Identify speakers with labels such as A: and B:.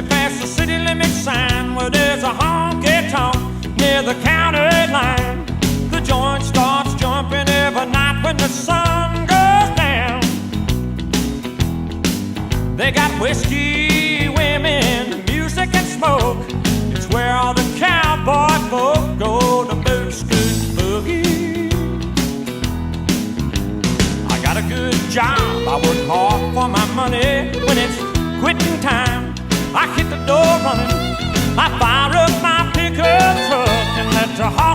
A: we pass the city limit sign where there's a honky-tonk near the county line. The joint starts jumping every night when the sun goes down. They got whiskey, women, music and smoke. It's where all the cowboy folk go to boot, scoot, boogie. I got a good job, I work hard for my money. When it's quitting time, I hit the door running. I fire up my pickup truck and let the horse